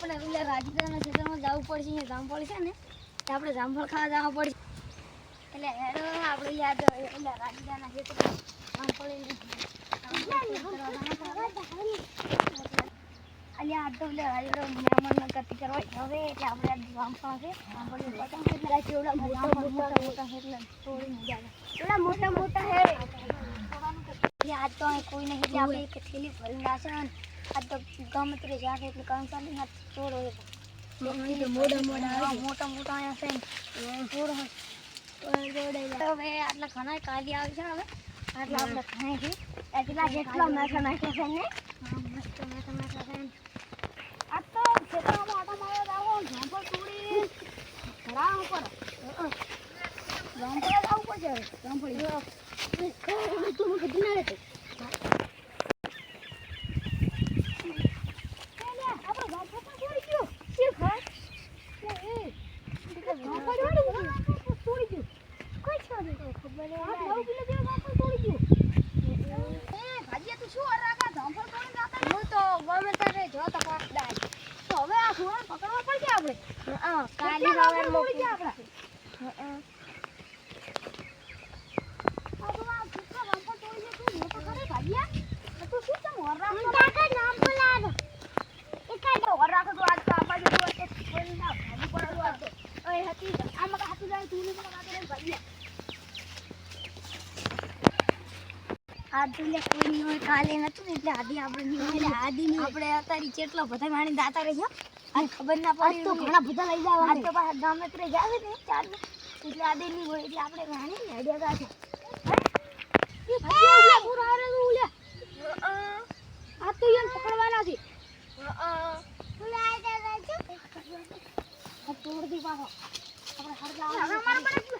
આપણે ઓલા રાજધાના ક્ષેત્રમાં જવું પડશે, અહીંયા જામફળ છે ને તો આપણે જામફળ ખાવા જવા પડશે. એટલે હેડો આપણે યાદ ઓલા રાજધાના ક્ષેત્રમાં જામફળ અલ્યા આ તો ઓલા મહેમાન ગતિ કરવા હવે એટલે આપણે આ જામફળ છે જામફળ પતંગ એટલે કેવડા મોટા છે એટલે થોડી મજા આવે. કેવડા મોટા હે આજ તો કોઈ નહીં એટલે આપણે એક થેલી ભરીને રાખે ને આજ તો ગમે તે જાગે એટલે કામ ચાલી ના ચોર હોય મોટા અહીંયા છે ચોર હોય હવે આટલા ખાના કાઢી આવે છે. હવે આટલા આપણે ખાય છે એટલા જેટલા મેઠા નાખ્યા છે ને મસ્ત મેઠા છે. આ તો ખેતરમાં આટા મારવા જાવ જામફળ તોડી ઘરા ઉપર જામફળ લાવવું પડશે. જામફળ તું કદી ના રહેતો કોઈ હોય કાલે નતું એટલે આદી આપણે આપણે અત્યારે કેટલા બધા માણી દાતા રહી આ ખબર ના પડી તો ઘણા બધા લઈ જાવ આ તો બહાર ગામે ત્રે જાવે ને ચાર એટલે આદી ની હોય એટલે આપણે રાણી ને હડિયા ગાશે એ ભાઈ પૂરા આરે ઉલે આ તો યન પકડવાના છે ઉલે આ દે આ તોડ દી પાછો આપણે હર જાવ અમાર પર